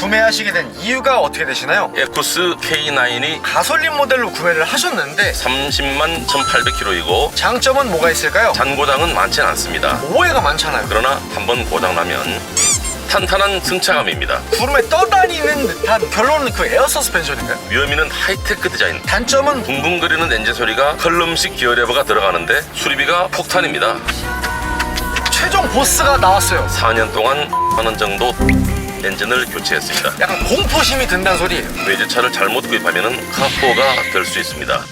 구매하시게 된 이유가 어떻게 되시나요? 에쿠스 K9이 가솔린 모델로 구매를 하셨는데 30만 1800km이고 장점은 뭐가 있을까요? 잔고장은 많진 않습니다. 오해가 많잖아요. 그러나 한번 고장나면 탄탄한 승차감입니다. 구름에 떠다니는 듯한, 결론은 그 에어 서스펜션인가요? 묘미는 하이테크 디자인. 단점은 붕붕거리는 엔진 소리가 컬럼식 기어레버가 들어가는데 수리비가 폭탄입니다. 최종 보스가 나왔어요. 4년 동안 10,000원 정도 엔진을 교체했습니다. 약간 공포심이 든다는 소리예요. 외제차를 잘못 구입하면 카포가 될 수 있습니다.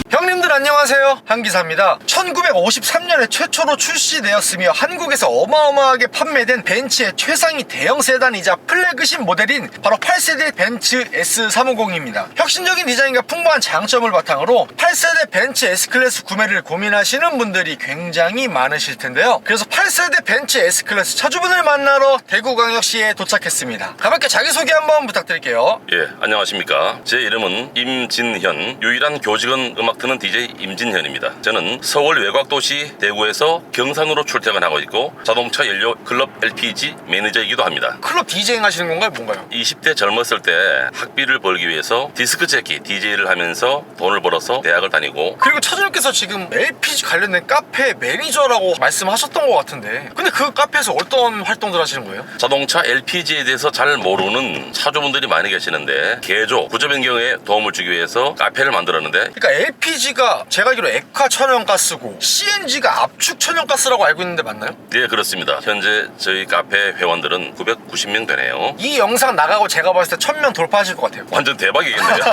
형님들 안녕하세요, 한기사입니다. 1953년에 최초로 출시되었으며 한국에서 어마어마하게 판매된 벤츠의 최상위 대형 세단이자 플래그십 모델인 바로 8세대 벤츠 S350입니다. 혁신적인 디자인과 풍부한 장점을 바탕으로 8세대 벤츠 S클래스 구매를 고민하시는 분들이 굉장히 많으실 텐데요. 그래서 8세대 벤츠 S클래스 차주분을 만나러 대구광역시에 도착했습니다. 가볍게 자기소개 한번 부탁드릴게요. 예, 안녕하십니까. 제 이름은 임진현, 유일한 교직원 음악 트는 DJ 임진현입니다. 저는 서울 외곽도시 대구에서 경산으로 출퇴근하고 있고 자동차 연료 클럽 LPG 매니저이기도 합니다. 클럽 디제잉 하시는 건가요? 뭔가요? 20대 젊었을 때 학비를 벌기 위해서 디스크 재키 DJ를 하면서 돈을 벌어서 대학을 다니고, 그리고 차주님께서 지금 LPG 관련된 카페 매니저라고 말씀하셨던 것 같은데, 근데 그 카페에서 어떤 활동들 하시는 거예요? 자동차 LPG에 대해서 잘 모르는 차주분들이 많이 계시는데 개조, 구조 변경에 도움을 주기 위해서 카페를 만들었는데, 그러니까 LPG가 제가 알기로 액화 천연가스고 CNG가 압축 천연가스라고 알고 있는데 맞나요? 네, 그렇습니다. 현재 저희 카페 회원들은 990명 되네요. 이 영상 나가고 제가 봤을 때 1000명 돌파하실 것 같아요. 완전 대박이겠네요.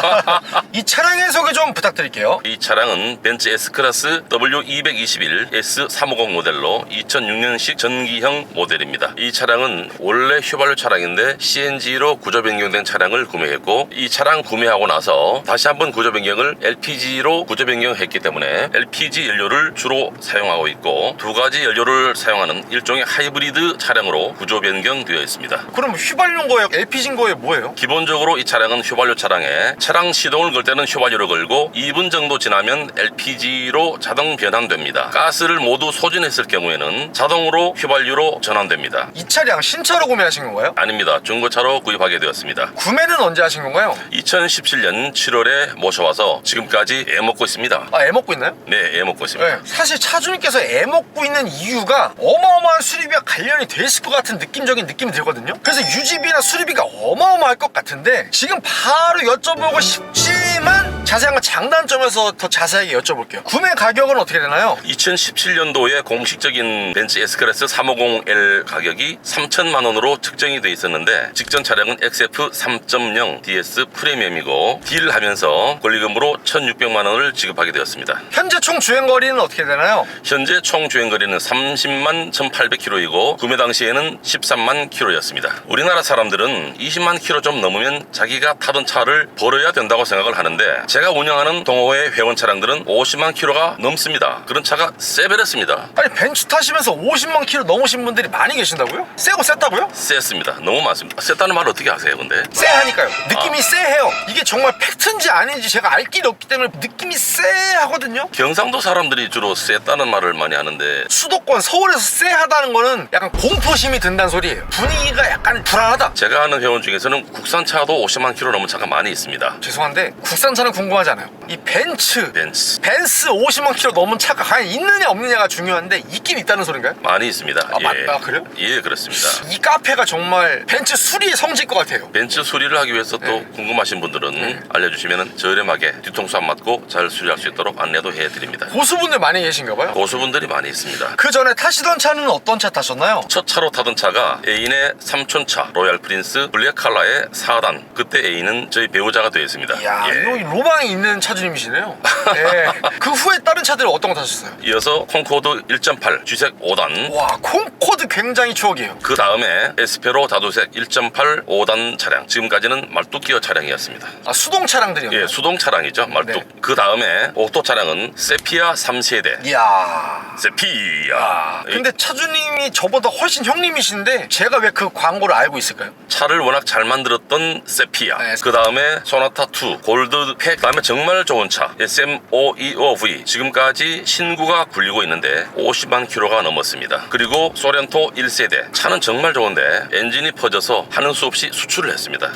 이 차량의 소개 좀 부탁드릴게요. 이 차량은 벤츠 S클래스 W221 S350 모델로 2006년식 전기형 모델입니다. 이 차량은 원래 휘발유 차량인데 CNG로 구조 변경된 차량을 구매했고, 이 차량 구매하고 나서 다시 한번 구조 변경을 LPG로 구조 변경했기 때문에 LPG 연료를 주로 사용하고 있고, 두 가지 연료를 사용하는 일종의 하이브리드 차량으로 구조 변경되어 있습니다. 그럼 휘발유인 거예요? LPG인 거예요? 뭐예요? 기본적으로 이 차량은 휘발유 차량에 차량 시동을 걸 때는 휘발유를 걸고 2분 정도 지나면 LPG로 자동 변환됩니다. 가스를 모두 소진했을 경우에는 자동으로 휘발유로 전환됩니다. 이 차량 신차로 구매하신 건가요? 아닙니다. 중고차로 구입하게 되었습니다. 구매는 언제 하신 건가요? 2017년 7월에 모셔와서 지금까지 애먹고 있습니다. 아, 애 먹고 있나요? 네, 애먹고 있습니다. 네, 사실 차주님께서 애 먹고 있는 이유가 어마어마한 수리비와 관련이 돼 있을 것 같은 느낌적인 느낌이 들거든요. 그래서 유지비나 수리비가 어마어마할 것 같은데 지금 바로 여쭤보고 싶지만 자세한 건 장단점에서 더 자세하게 여쭤볼게요. 구매 가격은 어떻게 되나요? 2017년도에 공식적인 벤츠 S클래스 350L 가격이 3천만 원으로 측정이 돼 있었는데, 직전 차량은 XF 3.0 DS 프리미엄이고 딜을 하면서 권리금으로 1,600만 원을 지급하게 되었습니다. 현재 총 주행거리는 어떻게 되나요? 현재 총 주행거리는 30만 1,800km이고 구매 당시에는 13만 km였습니다. 우리나라 사람들은 20만 km 좀 넘으면 자기가 타던 차를 버려야 된다고 생각을 하는데, 제가 운영하는 동호회 회원 차량들은 50만 km가 넘습니다. 그런 차가 세베렸습니다. 아니, 벤츠 타시면서 50만 킬로 넘으신 분들이 많이 계신다고요? 세고 셌다고요? 셌습니다. 너무 많습니다. 셌다는 말 어떻게 하세요 근데? 쎄하니까요. 느낌이 쎄해요. 이게 정말 팩트인지 아닌지 제가 알 길이 없기 때문에 느낌이 쎄하거든요. 경상도 사람들이 주로 셌다는 말을 많이 하는데, 수도권 서울에서 쎄하다는 거는 약간 공포심이 든다는 소리예요. 분위기가 약간 불안하다. 제가 아는 회원 중에서는 국산차도 50만 km 넘은 차가 많이 있습니다. 죄송한데 국산차는 궁금하잖아요. 이 벤츠 50만 킬로 넘은 차가 과연 있느냐 없느냐가 중요한데 있긴 있다는 소린가요? 많이 있습니다. 아, 맞다. 그래요? 예, 그렇습니다. 이 카페가 정말 벤츠 수리의 성지일 것 같아요. 벤츠 수리를 하기 위해서 또 네. 궁금하신 분들은 알려주시면 저렴하게 뒤통수 안 맞고 잘 수리할 수 있도록 안내도 해드립니다. 고수분들 많이 계신가 봐요. 고수분들이 많이 있습니다. 그 전에 타시던 차는 어떤 차 타셨나요? 첫 차로 타던 차가 애인의 삼촌차 로얄 프린스 블랙 칼라의 4단. 그때 애인은 저희 배우자가 되어 있습니다. 이야, 예. 이거 로망 로망이 있는 차주님이시네요. 네. 그 후에 다른 차들 어떤 거 타셨어요? 이어서 콩코드 1.8 쥐색 5단, 와, 콩코드 굉장히 추억이에요. 그 다음에 에스페로 다도색 1.8 5단 차량, 지금까지는 말뚝 기어 차량이었습니다. 아, 수동 차량들이요? 예, 수동 차량이죠, 말뚝. 네. 그 다음에 오토 차량은 세피아 3세대. 이야. 세피아. 근데 차주님이 저보다 훨씬 형님이신데 제가 왜 그 광고를 알고 있을까요? 차를 워낙 잘 만들었던 세피아. 네. 그 다음에 소나타2 골드 팩. 그 다음에 정말 좋은 차 SM525V. 지금까지 신구가 굴리고 있는데 50만 킬로가 넘었습니다. 그리고 소렌토 1세대. 차는 정말 좋은데 엔진이 퍼져서 하는 수 없이 수출을 했습니다.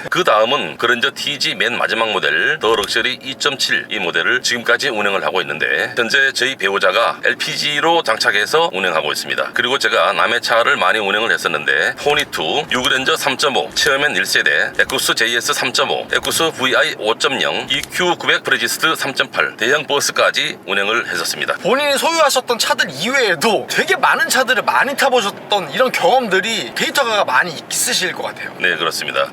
그 다음은 그랜저 TG 맨 마지막 모델 더 럭셔리 2.7 이 모델을 지금까지 운행을 하고 있는데 현재 저희 배우자가 LPG로 장착해서 운행하고 있습니다. 그리고 제가 남의 차를 많이 운행을 했었는데 포니2, 유그랜저 3.5, 체어맨 1세대, 에쿠스 JS 3.5, 에쿠스 VI 5.0, EQ900 프레지스트 3.8 대형 버스까지 운행을 했었습니다. 본인이 소유하셨던 차들 이외에도 되게 많은 차들을 많이 타보셨던 이런 경험들이 데이터가 많이 있으실 것 같아요. 네, 그렇습니다.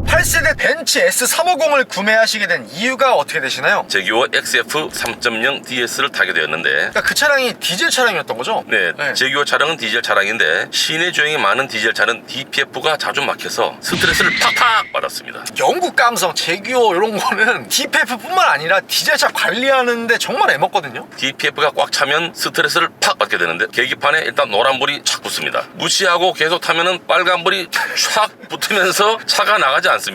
8세대 벤츠 S350을 구매하시게 된 이유가 어떻게 되시나요? 제규어 XF 3.0 DS를 타게 되었는데 그러니까 그 차량이 디젤 차량이었던 거죠? 네, 제규어 차량은 디젤 차량인데 시내 주행이 많은 디젤 차는 DPF가 자주 막혀서 스트레스를 팍팍 받았습니다. 영국 감성, 제규어 이런 거는 DPF뿐만 아니라 디젤차 관리하는데 정말 애먹거든요. DPF가 꽉 차면 스트레스를 팍 받게 되는데 계기판에 일단 노란불이 촥 붙습니다. 무시하고 계속 타면은 빨간불이 촥 붙으면서 차가 나가지 않습니다.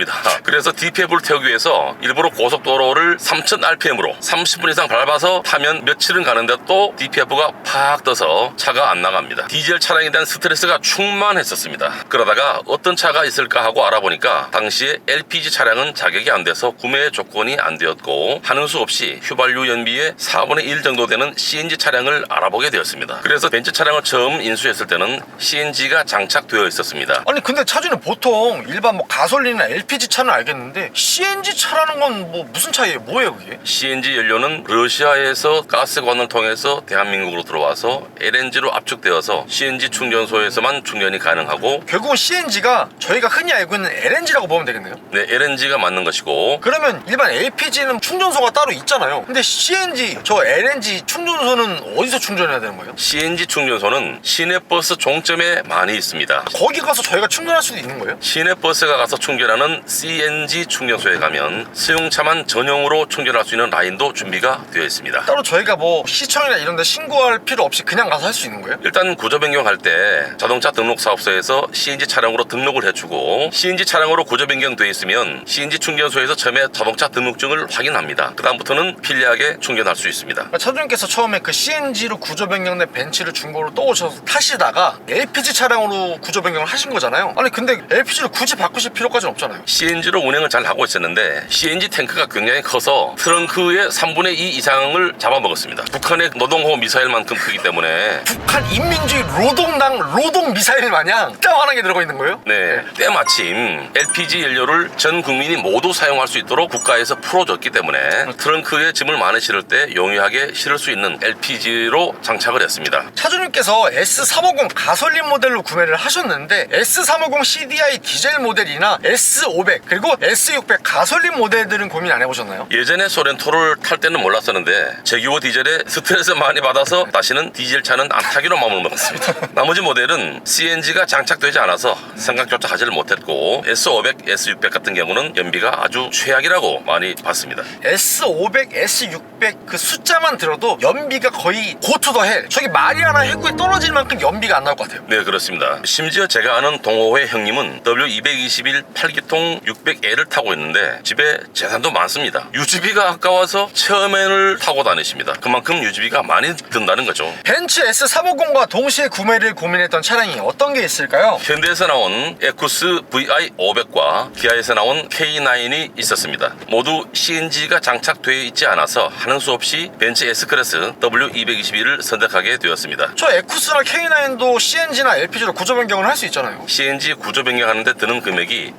그래서 DPF를 태우기 위해서 일부러 고속도로를 3000rpm으로 30분 이상 밟아서 타면 며칠은 가는데 또 DPF가 팍 떠서 차가 안 나갑니다. 디젤 차량에 대한 스트레스가 충만했었습니다. 그러다가 어떤 차가 있을까 하고 알아보니까 당시에 LPG 차량은 자격이 안 돼서 구매 조건이 안 되었고 하는 수 없이 휘발유 연비의 4분의 1 정도 되는 CNG 차량을 알아보게 되었습니다. 그래서 벤츠 차량을 처음 인수했을 때는 CNG가 장착되어 있었습니다. 아니 근데 차주는 보통 일반 뭐 가솔린이나 LPG 차는 알겠는데 CNG 차라는 건 뭐 무슨 차이에요? 뭐예요 그게? CNG 연료는 러시아에서 가스관을 통해서 대한민국으로 들어와서 LNG로 압축되어서 CNG 충전소에서만 충전이 가능하고 결국은 CNG가 저희가 흔히 알고 있는 LNG라고 보면 되겠네요. 네, LNG가 맞는 것이고 그러면 일반 LPG는 충전소가 따로 있잖아요. 근데 CNG, 저 LNG 충전소는 어디서 충전해야 되는 거예요? CNG 충전소는 시내버스 종점에 많이 있습니다. 거기 가서 저희가 충전할 수도 있는 거예요? 시내버스가 가서 충전하는 CNG 충전소에 가면 승용차만 전용으로 충전할 수 있는 라인도 준비가 되어 있습니다. 따로 저희가 뭐 시청이나 이런 데 신고할 필요 없이 그냥 가서 할 수 있는 거예요? 일단 구조 변경할 때 자동차 등록사업소에서 CNG 차량으로 등록을 해주고 CNG 차량으로 구조 변경되어 있으면 CNG 충전소에서 처음에 자동차 등록증을 확인합니다. 그 다음부터는 편리하게 충전할 수 있습니다. 그러니까 차주님께서 처음에 그 CNG로 구조 변경된 벤츠를 중고로 또 오셔서 타시다가 LPG 차량으로 구조 변경을 하신 거잖아요. 아니 근데 LPG를 굳이 바꾸실 필요까지는 없잖아요. CNG로 운행을 잘 하고 있었는데 CNG 탱크가 굉장히 커서 트렁크의 3분의 2 이상을 잡아먹었습니다. 북한의 노동호 미사일만큼 크기 때문에 북한 인민주의 노동당 노동 미사일 마냥 따만하게 들어가 있는 거예요? 네, 때마침 LPG 연료를 전 국민이 모두 사용할 수 있도록 국가에서 풀어줬기 때문에 트렁크에 짐을 많이 실을 때 용이하게 실을 수 있는 LPG로 장착을 했습니다. 차주님께서 S350 가솔린 모델로 구매를 하셨는데 S350 CDI 디젤 모델이나 S500 그리고 S600 가솔린 모델들은 고민 안 해보셨나요? 예전에 소렌토를 탈 때는 몰랐었는데 제규어 디젤에 스트레스 많이 받아서 다시는 디젤 차는 안 타기로 마음을 먹었습니다. 나머지 모델은 CNG가 장착되지 않아서 생각조차 하지를 못했고 S500, S600 같은 경우는 연비가 아주 최악이라고 많이 봤습니다. S500, S600 그 숫자만 들어도 연비가 거의 고투더헬 저기 마리아나 해구에 떨어질 만큼 연비가 안 나올 것 같아요. 네, 그렇습니다. 심지어 제가 아는 동호회 형님은 W221 8기통 600L을 타고 있는데 집에 재산도 많습니다. 유지비가 아까워서 체어맨을 타고 다니십니다. 그만큼 유지비가 많이 든다는 거죠. 벤츠 S350과 동시에 구매를 고민했던 차량이 어떤 게 있을까요? 현대에서 나온 에쿠스 VI 500과 기아에서 나온 K9이 있었습니다. 모두 CNG가 장착되어 있지 않아서 하는 수 없이 벤츠 S클래스 W221을 선택하게 되었습니다. 저 에쿠스나 K9도 CNG나 LPG로 구조 변경을 할 수 있잖아요. CNG 구조 변경하는데 드는 금액이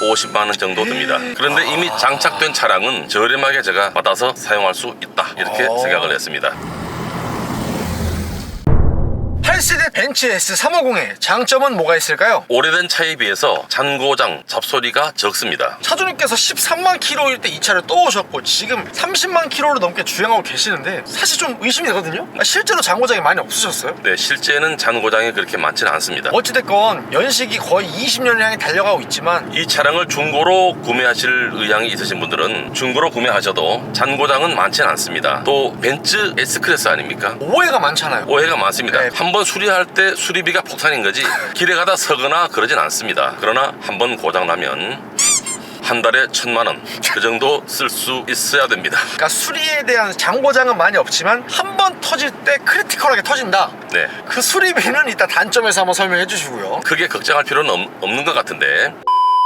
650만원 정도 듭니다. 그런데 이미 장착된 차량은 저렴하게 제가 받아서 사용할 수 있다 이렇게 생각을 했습니다. 8세대 8세대 벤츠 S350의 장점은 뭐가 있을까요? 오래된 차에 비해서 잔고장, 잡소리가 적습니다. 차주님께서 13만 킬로일 때 이 차를 떠오셨고 지금 30만 킬로를 넘게 주행하고 계시는데 사실 좀 의심이 되거든요. 실제로 잔고장이 많이 없으셨어요? 네, 실제는 잔고장이 그렇게 많지는 않습니다. 어찌됐건 연식이 거의 20년을 향해 달려가고 있지만 이 차량을 중고로 구매하실 의향이 있으신 분들은 중고로 구매하셔도 잔고장은 많지는 않습니다. 또 벤츠 S클래스 아닙니까? 오해가 많잖아요. 오해가 많습니다. 네. 한번 수리할 때 수리비가 폭탄인 거지 길에 가다 서거나 그러진 않습니다. 그러나 한번 고장나면 한 달에 1,000만 원 그 정도 쓸 수 있어야 됩니다. 그러니까 수리에 대한 잔고장은 많이 없지만 한 번 터질 때 크리티컬하게 터진다. 네, 그 수리비는 이따 단점에서 한번 설명해 주시고요. 크게 걱정할 필요는 없는 것 같은데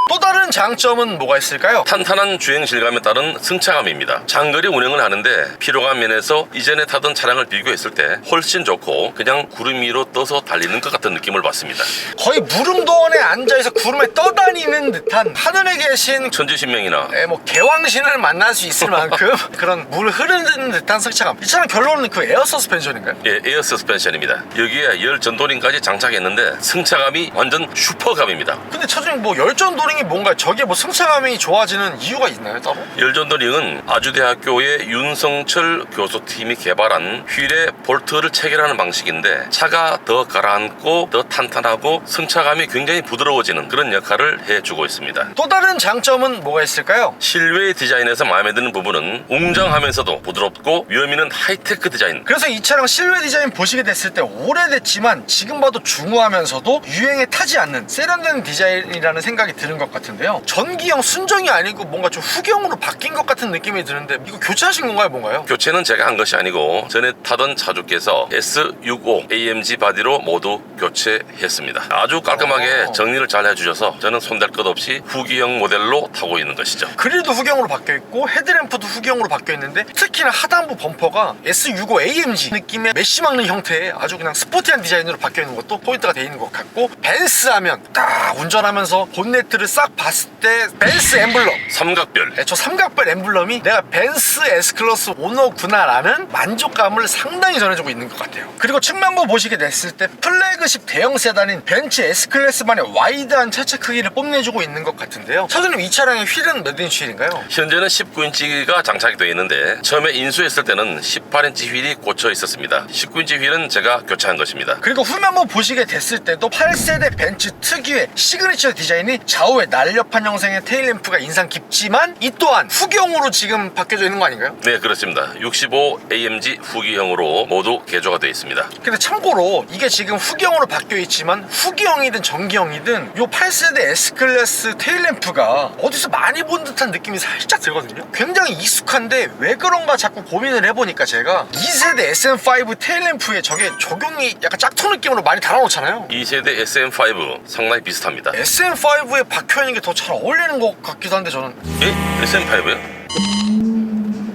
또 다른 장점은 뭐가 있을까요? 탄탄한 주행 질감에 따른 승차감입니다. 장거리 운행을 하는데 피로감 면에서 이전에 타던 차량을 비교했을 때 훨씬 좋고 그냥 구름 위로 떠서 달리는 것 같은 느낌을 받습니다. 거의 무릉도원에 앉아있어 구름에 떠다니는 듯한 하늘에 계신 천지신명이나 뭐 개왕신을 만날 수 있을 만큼 그런 물 흐르는 듯한 승차감. 이 차량 결론은 그 에어 서스펜션인가요? 예, 에어 서스펜션입니다. 여기에 열 전도링까지 장착했는데 승차감이 완전 슈퍼감입니다. 근데 차주님 뭐 열전도링이 뭔가 저게 뭐 승차감이 좋아지는 이유가 있나요 따로? 열전도링은 아주대학교의 윤성철 교수팀이 개발한 휠에 볼트를 체결하는 방식인데 차가 더 가라앉고 더 탄탄하고 승차감이 굉장히 부드러워지는 그런 역할을 해주고 있습니다. 또 다른 장점은 뭐가 있을까요? 실외 디자인에서 마음에 드는 부분은 웅장하면서도 부드럽고 묘미는 하이테크 디자인. 그래서 이 차량 실외 디자인 보시게 됐을 때 오래됐지만 지금 봐도 중후하면서도 유행에 타지 않는 세련된 디자인이라는 생각이 드는 것 같은데요. 전기형 순정이 아니고 뭔가 좀 후경으로 바뀐 것 같은 느낌이 드는데 이거 교체하신 건가요 뭔가요? 교체는 제가 한 것이 아니고 전에 타던 차주께서 S65 AMG 바디로 모두 교체했습니다. 아주 깔끔하게 정리를 잘 해주셔서 저는 손댈 것 없이 후기형 모델로 타고 있는 것이죠. 그릴도 후경으로 바뀌어 있고 헤드램프도 후경으로 바뀌어 있는데 특히나 하단부 범퍼가 S65 AMG 느낌의 메쉬 막는 형태의 아주 그냥 스포티한 디자인으로 바뀌어 있는 것도 포인트가 되어 있는 것 같고 벤츠 하면 딱 운전하면서 본네트를 싹 봤을 때 벤츠 엠블럼 삼각별. 저 삼각별 엠블럼이 내가 벤츠 S클래스 오너구나 라는 만족감을 상당히 전해주고 있는 것 같아요. 그리고 측면부 보시게 됐을 때 플래그십 대형 세단인 벤츠 S클래스만의 와이드한 차체 크기를 뽐내주고 있는 것 같은데요. 차주님 이 차량의 휠은 몇 인치 휠인가요? 현재는 19인치가 장착이 되어 있는데 처음에 인수했을 때는 18인치 휠이 꽂혀 있었습니다. 19인치 휠은 제가 교체한 것입니다. 그리고 후면부 보시게 됐을 때도 8세대 벤츠 특유의 시그니처 디자인이 좌우에 날렵한 형상의 테일램프가 인상 깊지만 이 또한 후경으로 지금 바뀌어져 있는 거 아닌가요? 네, 그렇습니다. 65 AMG 후기형으로 모두 개조가 되어 있습니다. 근데 참고로 이게 지금 후경으로 바뀌어 있지만 후기형이든 전기형이든 요 8세대 S클래스 테일램프가 어디서 많이 본 듯한 느낌이 살짝 들거든요. 굉장히 익숙한데 왜 그런가 자꾸 고민을 해보니까 제가 2세대 SM5 테일램프에 저게 적용이 약간 짝퉁 느낌으로 많이 달아놓잖아요. 2세대 SM5 상당히 비슷합니다. SM5에 박혀있는 게 더 잘 어울리는 것 같기도 한데 저는. 예? SM5요?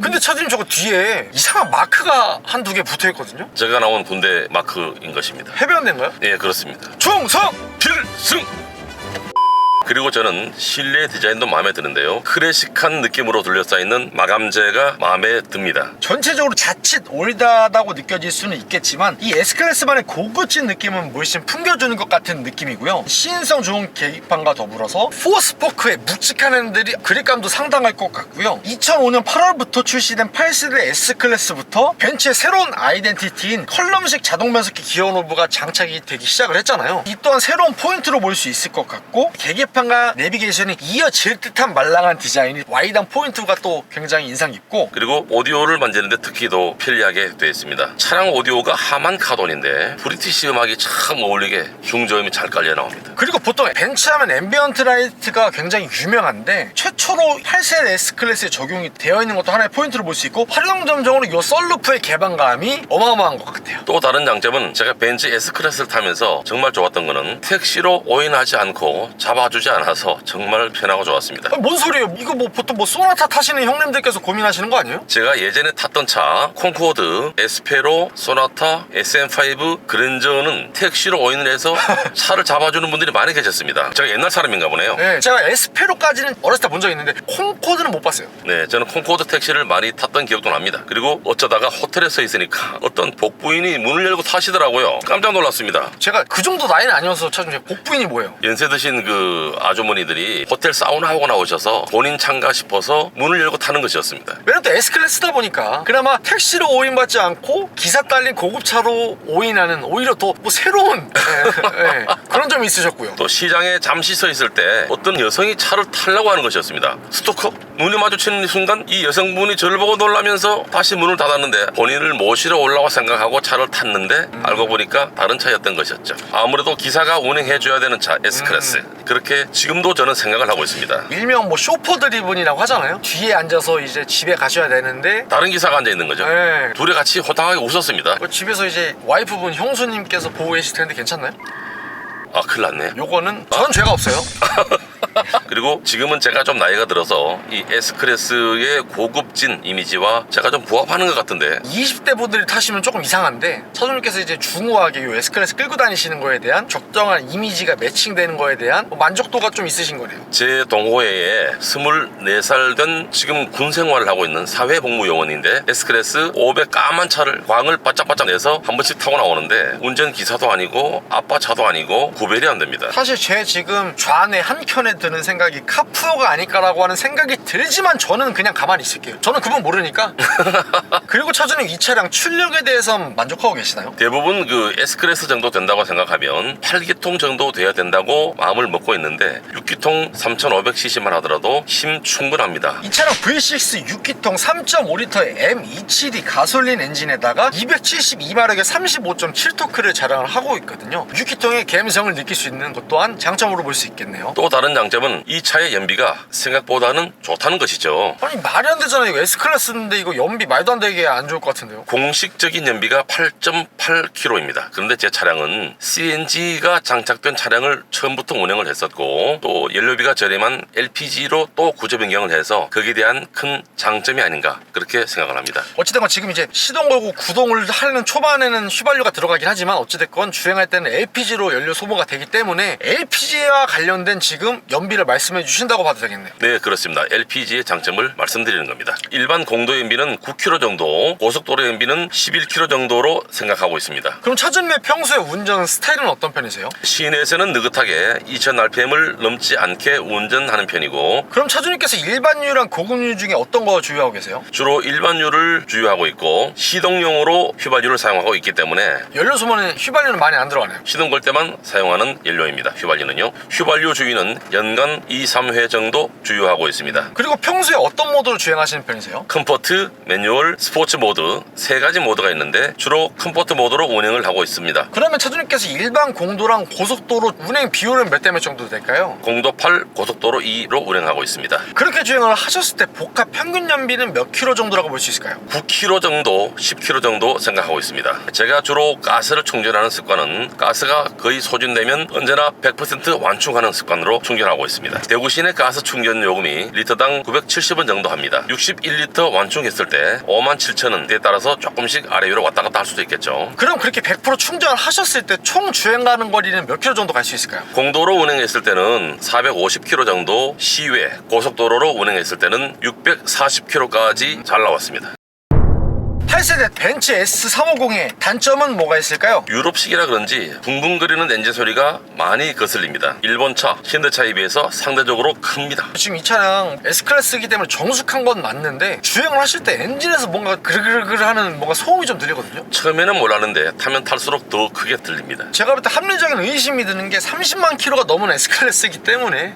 근데 차주님 저거 뒤에 이상한 마크가 한두 개 붙어있거든요. 제가 나온 군대 마크인 것입니다. 해변대인가요? 예, 그렇습니다. 충성! 필승! 그리고 저는 실내 디자인도 마음에 드는데요. 클래식한 느낌으로 둘러싸이는 마감재가 마음에 듭니다. 전체적으로 자칫 올드하다고 느껴질 수는 있겠지만 이 S클래스만의 고급진 느낌은 물씬 풍겨주는 것 같은 느낌이고요. 시인성 좋은 계기판과 더불어서 포스포크의 묵직한 핸들이 그립감도 상당할 것 같고요. 2005년 8월부터 출시된 8세대 S클래스부터 벤츠의 새로운 아이덴티티인 컬럼식 자동 변속기 기어 노브가 장착이 되기 시작을 했잖아요. 이 또한 새로운 포인트로 볼 수 있을 것 같고 계기판과 내비게이션이 이어질 듯한 말랑한 디자인이 와이드한 포인트가 또 굉장히 인상 깊고 그리고 오디오를 만지는데 특히 더 편리하게 되어 있습니다. 차량 오디오가 하만 카돈인데 브리티시 음악이 참 어울리게 중저음이 잘 깔려 나옵니다. 그리고 보통 벤츠 하면 앰비언트 라이트가 굉장히 유명한데 최초로 8세대 S클래스에 적용이 되어 있는 것도 하나의 포인트로 볼 수 있고 활용점적으로 이 썬루프의 개방감이 어마어마한 것 같아요. 또 다른 장점은 제가 벤츠 S클래스를 타면서 정말 좋았던 거는 택시로 오인하지 않고 잡아주지 무겁지 않아서 정말 편하고 좋았습니다. 뭔 소리예요? 이거 뭐 보통 뭐 소나타 타시는 형님들께서 고민하시는 거 아니에요? 제가 예전에 탔던 차 콩코드, 에스페로, 소나타, SM5, 그랜저는 택시로 오인을 해서 차를 잡아주는 분들이 많이 계셨습니다. 제가 옛날 사람인가 보네요. 네, 제가 에스페로까지는 어렸을 때 본 적이 있는데 콩코드는 못 봤어요. 네, 저는 콩코드 택시를 많이 탔던 기억도 납니다. 그리고 어쩌다가 호텔에 서 있으니까 어떤 복부인이 문을 열고 타시더라고요. 깜짝 놀랐습니다. 제가 그 정도 나이는 아니어서 찾은 복부인이 뭐예요? 연세 드신 그 아주머니들이 호텔 사우나 하고 나오셔서 본인 차인가 싶어서 문을 열고 타는 것이었습니다. 왜냐면 또 S클래스다 보니까 그나마 택시로 오인받지 않고 기사 딸린 고급차로 오인하는 오히려 더 뭐 새로운 그런 점이 있으셨고요. 또 시장에 잠시 서 있을 때 어떤 여성이 차를 타려고 하는 것이었습니다. 스토커? 눈이 마주치는 순간 이 여성분이 저를 보고 놀라면서 다시 문을 닫았는데 본인을 모시러 올라고 생각하고 차를 탔는데 알고 보니까 다른 차였던 것이었죠. 아무래도 기사가 운행해줘야 되는 차 S클래스. 그렇게 지금도 저는 생각을 하고 있습니다. 일명 뭐 쇼퍼 드리븐이라고 하잖아요. 뒤에 앉아서 이제 집에 가셔야 되는데 다른 기사가 앉아 있는 거죠. 네. 둘이 같이 호탕하게 웃었습니다. 집에서 이제 와이프분 형수님께서 보고 계실 텐데 괜찮나요? 아, 큰일 났네. 요거는 전 죄가 없어요. 그리고 지금은 제가 좀 나이가 들어서 이 S클래스의 고급진 이미지와 제가 좀 부합하는 것 같은데 20대 분들이 타시면 조금 이상한데 차주님께서 이제 중후하게 요 S클래스 끌고 다니시는 거에 대한 적정한 이미지가 매칭되는 거에 대한 만족도가 좀 있으신 거네요. 제 동호회에 24살 된 지금 군 생활을 하고 있는 사회복무요원인데 S클래스 500 까만 차를 광을 바짝바짝 내서 한 번씩 타고 나오는데 운전기사도 아니고 아빠 차도 아니고 구별이 안 됩니다. 사실 제 지금 좌뇌 한켠에 드는 생각이 카푸어가 아닐까라고 하는 생각이 들지만 저는 그냥 가만히 있을게요. 저는 그분 모르니까. 그리고 차주님 이 차량 출력에 대해서 만족하고 계시나요? 대부분 그 S클래스 정도 된다고 생각하면 8기통 정도 돼야 된다고 마음을 먹고 있는데 6기통 3500cc만 하더라도 힘 충분합니다. 이 차량 V6 6기통 3.5L의 M272 가솔린 엔진에다가 272마력의 35.7토크를 자랑을 하고 있거든요. 6기통의 감성을 느낄 수 있는 것 또한 장점으로 볼 수 있겠네요. 또 다른 장점은 이 차의 연비가 생각보다는 좋다는 것이죠. 아니 말이 안 되잖아요. 이거 S클래스인데 이거 연비 말도 안 되게 안 좋을 것 같은데요. 공식적인 연비가 8.8km입니다. 그런데 제 차량은 CNG가 장착된 차량을 처음부터 운행을 했었고 또 연료비가 저렴한 LPG로 또 구조 변경을 해서 거기에 대한 큰 장점이 아닌가 그렇게 생각을 합니다. 어찌됐건 지금 이제 시동 걸고 구동을 하는 초반에는 휘발유가 들어가긴 하지만 어찌됐건 주행할 때는 LPG로 연료 소모가 되기 때문에 LPG와 관련된 지금 연비를 말씀해 주신다고 봐도 되겠네요. 네, 그렇습니다. LPG의 장점을 말씀드리는 겁니다. 일반 공도 연비는 9km 정도, 고속도로 연비는 11km 정도로 생각하고 있습니다. 그럼 차주님의 평소에 운전 스타일은 어떤 편이세요? 시내에서는 느긋하게 2000rpm을 넘지 않게 운전하는 편이고 그럼 차주님께서 일반유랑 고급유 중에 어떤 거 주유하고 계세요? 주로 일반유를 주유하고 있고 시동용으로 휘발유를 사용하고 있기 때문에 연료 소모는 휘발유는 많이 안 들어가네요. 시동 걸 때만 사용하는 연료입니다. 휘발유는요. 휘발유 주유는 연간 2, 3회 정도 주유하고 있습니다. 그리고 평소에 어떤 모드로 주행하시는 편이세요? 컴포트, 매뉴얼, 스포츠 모드 세 가지 모드가 있는데 주로 컴포트 모드로 운행을 하고 있습니다. 그러면 차주님께서 일반 공도랑 고속도로 운행 비율은 몇 대 몇 정도 될까요? 공도 8, 고속도로 2로 운행하고 있습니다. 그렇게 주행을 하셨을 때 복합 평균 연비는 몇 킬로 정도라고 볼 수 있을까요? 9km 정도, 10km 정도 생각하고 있습니다. 제가 주로 가스를 충전하는 습관은 가스가 거의 소진되면 언제나 100% 완충하는 습관으로 충전하고 있습니다. 대구 시내 가스 충전 요금이 리터당 970원 정도 합니다. 61리터 완충했을 때 57,000원대에 따라서 조금씩 아래 위로 왔다 갔다 할 수도 있겠죠. 그럼 그렇게 100% 충전하셨을 때 총 주행 가는 거리는 몇 킬로 정도 갈 수 있을까요? 공도로 운행했을 때는 450km 정도, 시외, 고속도로로 운행했을 때는 640km까지 잘 나왔습니다. 8세대 벤츠 S350의 단점은 뭐가 있을까요? 유럽식이라 그런지 붕붕거리는 엔진 소리가 많이 거슬립니다. 일본차, 현대차에 비해서 상대적으로 큽니다. 지금 이 차량 S클래스이기 때문에 정숙한 건 맞는데 주행을 하실 때 엔진에서 뭔가 그르르르 하는 뭔가 소음이 좀 들리거든요. 처음에는 몰랐는데 타면 탈수록 더 크게 들립니다. 제가 볼 때 합리적인 의심이 드는 게 30만 킬로가 넘은 S클래스이기 때문에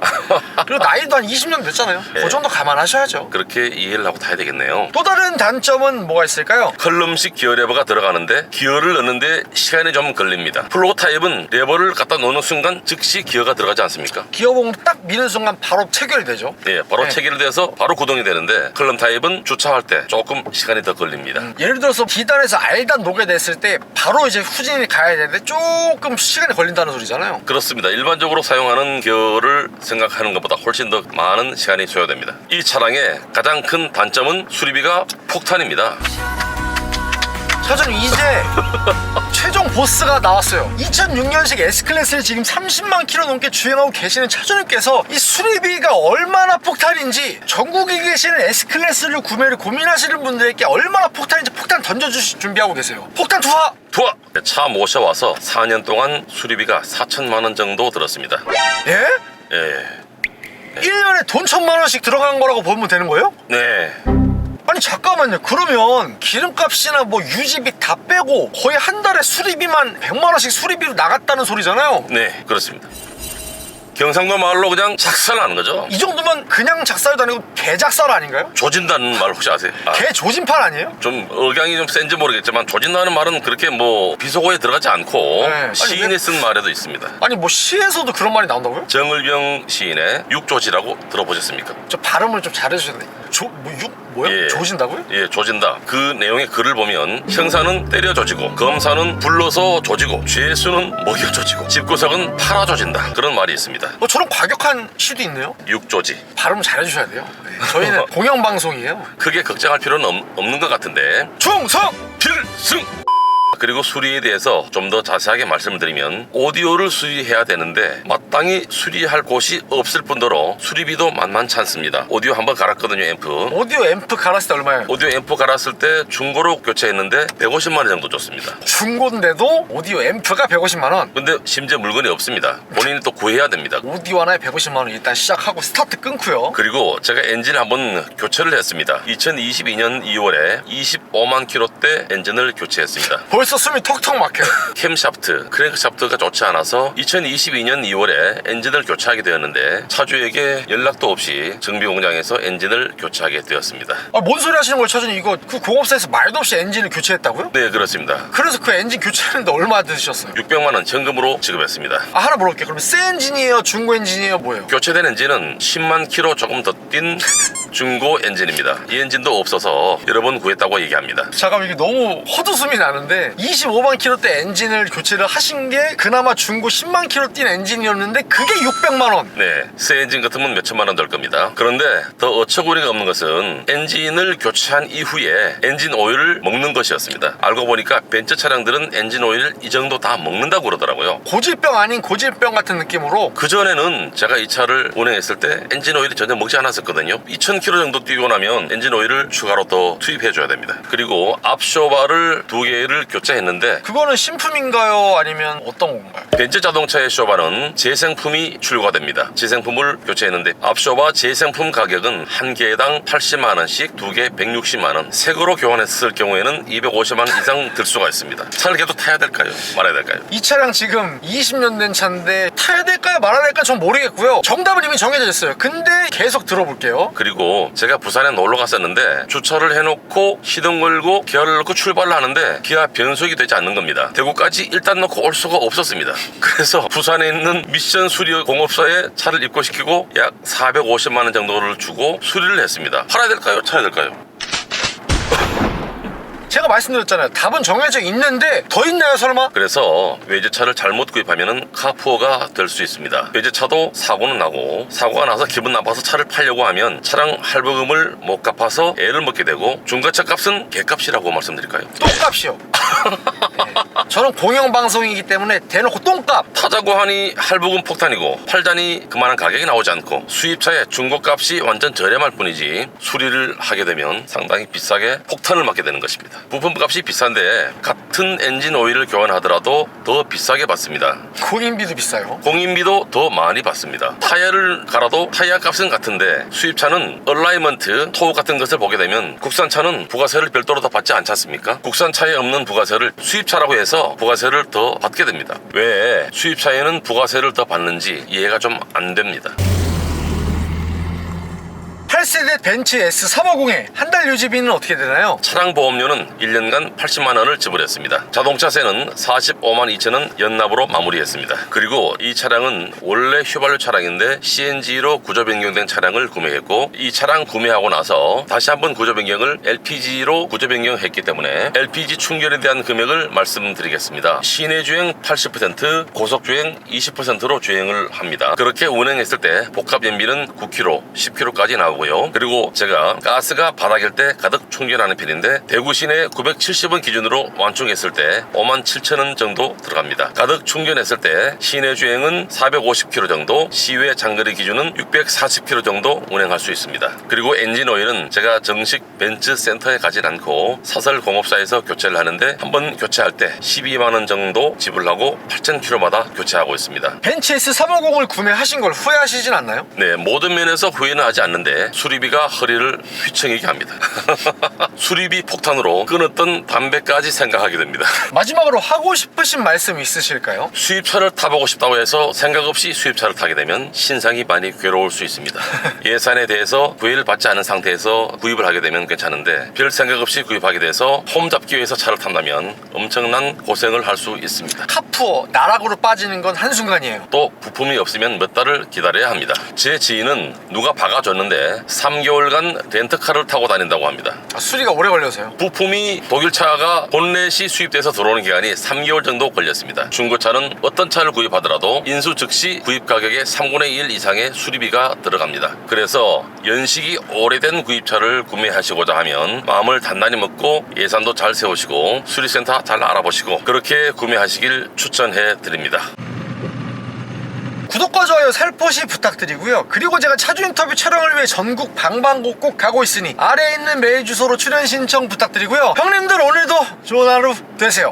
그리고 나이도 한 20년 됐잖아요. 네. 그 정도 감안하셔야죠. 그렇게 이해를 하고 타야 되겠네요. 또 다른 단점은 뭐가 있을까요? 걸릴까요? 컬럼식 기어 레버가 들어가는데 기어를 넣는데 시간이 좀 걸립니다. 플로우 타입은 레버를 갖다 놓는 순간 즉시 기어가 들어가지 않습니까? 기어봉 딱 미는 순간 바로 체결되죠. 예, 바로 네. 체결돼서 바로 구동이 되는데 컬럼 타입은 주차할 때 조금 시간이 더 걸립니다. 예를 들어서 D단에서 R단 놓게 됐을 때 바로 이제 후진이 가야 되는데 조금 시간이 걸린다는 소리잖아요. 그렇습니다. 일반적으로 사용하는 기어를 생각하는 것보다 훨씬 더 많은 시간이 소요됩니다. 이 차량의 가장 큰 단점은 수리비가 폭탄입니다. 차주님 이제 최종 보스가 나왔어요. 2006년식 S클래스를 지금 30만 킬로 넘게 주행하고 계시는 차주님께서 이 수리비가 얼마나 폭탄인지, 전국에 계시는 S클래스를 구매를 고민하시는 분들에게 얼마나 폭탄인지 폭탄 던져주실 준비하고 계세요. 폭탄 투하! 투하! 차 모셔와서 4년 동안 수리비가 4천만 원 정도 들었습니다. 예? 예. 1년에 돈 1,000만 원씩 들어간 거라고 보면 되는 거예요? 네. 아니 잠깐만요. 그러면 기름값이나 뭐 유지비 다 빼고 거의 한 달에 수리비만 100만 원씩 수리비로 나갔다는 소리잖아요. 네, 그렇습니다. 경상도 말로 그냥 작살나는 거죠. 이 정도면 그냥 작살도 아니고 개작살 아닌가요? 조진다는 말 혹시 아세요? 개 조진판 아니에요? 좀 억양이 좀 센지 모르겠지만 조진다는 말은 그렇게 뭐 비속어에 들어가지 않고 네. 아니, 시인이 왜- 쓴 말에도 있습니다. 아니 뭐 시에서도 그런 말이 나온다고요? 정을병 시인의 육조지라고 들어보셨습니까? 저 발음을 좀 잘해주셔야 돼요. 뭐야? 예. 조진다고요? 예, 조진다. 그 내용의 글을 보면 형사는 때려 조지고 검사는 불러서 조지고 죄수는 먹여 조지고 집구석은 팔아 조진다. 그런 말이 있습니다. 저런 과격한 시도 있네요. 육조지. 발음 잘해주셔야 돼요. 네. 저희는 공영방송이에요. 크게 걱정할 필요는 없는 것 같은데 충성! 필승! 그리고 수리에 대해서 좀 더 자세하게 말씀을 드리면 오디오를 수리해야 되는데 마땅히 수리할 곳이 없을 뿐더러 수리비도 만만치 않습니다. 오디오 한번 갈았거든요, 앰프. 오디오 앰프 갈았을 때 얼마예요? 오디오 앰프 갈았을 때 중고로 교체했는데 150만 원 정도 줬습니다. 중고인데도 오디오 앰프가 150만 원. 근데 심지어 물건이 없습니다. 본인이 또 구해야 됩니다. 오디오 하나에 150만 원 일단 시작하고 스타트 끊고요. 그리고 제가 엔진을 한번 교체를 했습니다. 2022년 2월에 25만 킬로대 엔진을 교체했습니다. 벌써 숨이 턱턱 막혀요. 캠샤프트, 크랭크샤프트가 좋지 않아서 2022년 2월에 엔진을 교체하게 되었는데 차주에게 연락도 없이 정비공장에서 엔진을 교체하게 되었습니다. 뭔 소리 하시는 거예요, 차주님? 이거 그 공업사에서 말도 없이 엔진을 교체했다고요? 네, 그렇습니다. 그래서 그 엔진 교체하는데 얼마 드셨어요? 600만 원 정금으로 지급했습니다. 하나 물어볼게요. 그럼 새 엔진이에요? 중고 엔진이에요? 뭐예요? 교체된 엔진은 10만 킬로 조금 더 뛴 중고 엔진입니다. 이 엔진도 없어서 여러 번 구했다고 얘기합니다. 잠깐만, 이게 너무 헛웃음이 나는데 25만 킬로대 엔진을 교체를 하신 게 그나마 중고 10만 킬로 뛴 엔진이었는데 그게 600만 원. 네, 새 엔진 같으면 몇천만 원 될 겁니다. 그런데 더 어처구니가 없는 것은 엔진을 교체한 이후에 엔진 오일을 먹는 것이었습니다. 알고 보니까 벤츠 차량들은 엔진 오일을 이 정도 다 먹는다고 그러더라고요. 고질병 아닌 고질병 같은 느낌으로. 그전에는 제가 이 차를 운행했을 때 엔진 오일이 전혀 먹지 않았었거든요. 2000km 정도 뛰고 나면 엔진 오일을 추가로 더 투입해줘야 됩니다. 그리고 앞쇼바를 2개를 교체했는데 그거는 신품인가요? 아니면 어떤 건가요? 벤츠 자동차의 쇼바는 재생품이 출고가 됩니다. 재생품을 교체했는데 앞쇼바 재생품 가격은 한 개당 80만 원씩 2개 160만 원. 새 거로 교환했을 경우에는 250만 원 이상 들 수가 있습니다. 차를 계속 타야 될까요? 말아야 될까요? 이 차량 지금 20년 된 차인데 타야 될까요? 말아야 될까요? 전 모르겠고요. 정답은 이미 정해져 있어요. 근데 계속 들어볼게요. 그리고 제가 부산에 놀러 갔었는데 주차를 해놓고 시동 걸고 기아를 넣고 출발을 하는데 기아 변속이 되지 않는 겁니다. 대구까지 일단 넣고 올 수가 없었습니다. 그래서 부산에 있는 미션 수리 공업사에 차를 입고시키고 약 450만 원 정도를 주고 수리를 했습니다. 팔아야 될까요? 차야 될까요? 제가 말씀드렸잖아요. 답은 정해져 있는데 더 있나요, 설마? 그래서 외제차를 잘못 구입하면 카푸어가 될 수 있습니다. 외제차도 사고는 나고 사고가 나서 기분 나빠서 차를 팔려고 하면 차량 할부금을 못 갚아서 애를 먹게 되고 중고차 값은 개값이라고 말씀드릴까요? 똥값이요. 네. 저는 공영방송이기 때문에 대놓고 똥값. 타자고 하니 할부금 폭탄이고 팔자니 그만한 가격이 나오지 않고 수입차의 중고값이 완전 저렴할 뿐이지 수리를 하게 되면 상당히 비싸게 폭탄을 맞게 되는 것입니다. 부품값이 비싼데 같은 엔진 오일을 교환하더라도 더 비싸게 받습니다. 공인비도 비싸요. 공인비도 더 많이 받습니다. 타이어를 갈아도 타이어 값은 같은데 수입차는 얼라이먼트, 토우 같은 것을 보게 되면 국산차는 부가세를 별도로 더 받지 않지 않습니까? 국산차에 없는 부가세를 수입차라고 해서 부가세를 더 받게 됩니다. 왜 수입차에는 부가세를 더 받는지 이해가 좀 안 됩니다. 8세대 벤츠 S350의 한 달 유지비는 어떻게 되나요? 차량 보험료는 1년간 80만 원을 지불했습니다. 자동차세는 45만 2천 원 연납으로 마무리했습니다. 그리고 이 차량은 원래 휘발유 차량인데 CNG로 구조 변경된 차량을 구매했고, 이 차량 구매하고 나서 다시 한번 구조 변경을 LPG로 구조 변경했기 때문에 LPG 충전에 대한 금액을 말씀드리겠습니다. 시내 주행 80%, 고속 주행 20%로 주행을 합니다. 그렇게 운행했을 때 복합 연비는 9km, 10km까지 나오고요. 그리고 제가 가스가 바닥일 때 가득 충전하는 편인데 대구 시내 970원 기준으로 완충했을 때 57,000원 정도 들어갑니다. 가득 충전했을 때 시내 주행은 450km 정도, 시외 장거리 기준은 640km 정도 운행할 수 있습니다. 그리고 엔진 오일은 제가 정식 벤츠 센터에 가진 않고 사설 공업사에서 교체를 하는데 한번 교체할 때 12만 원 정도 지불하고 8,000km마다 교체하고 있습니다. 벤츠 S350을 구매하신 걸 후회하시진 않나요? 네, 모든 면에서 후회는 하지 않는데 수리비가 허리를 휘청이게 합니다. 수리비 폭탄으로 끊었던 담배까지 생각하게 됩니다. 마지막으로 하고 싶으신 말씀 있으실까요? 수입차를 타보고 싶다고 해서 생각 없이 수입차를 타게 되면 신상이 많이 괴로울 수 있습니다. 예산에 대해서 구애를 받지 않은 상태에서 구입을 하게 되면 괜찮은데 별 생각 없이 구입하게 돼서 홈 잡기 위해서 차를 탄다면 엄청난 고생을 할 수 있습니다. 카푸어 나락으로 빠지는 건 한순간이에요. 또 부품이 없으면 몇 달을 기다려야 합니다. 제 지인은 누가 박아줬는데 3개월간 렌트카를 타고 다닌다고 합니다. 수리가 오래 걸려서요. 부품이 독일차가 본넷이 수입돼서 들어오는 기간이 3개월 정도 걸렸습니다. 중고차는 어떤 차를 구입하더라도 인수 즉시 구입 가격의 3분의 1 이상의 수리비가 들어갑니다. 그래서 연식이 오래된 구입차를 구매하시고자 하면 마음을 단단히 먹고 예산도 잘 세우시고 수리센터 잘 알아보시고 그렇게 구매하시길 추천해 드립니다. 구독과 좋아요 살포시 부탁드리고요. 그리고 제가 차주 인터뷰 촬영을 위해 전국 방방곡곡 가고 있으니 아래에 있는 메일 주소로 출연 신청 부탁드리고요. 형님들 오늘도 좋은 하루 되세요.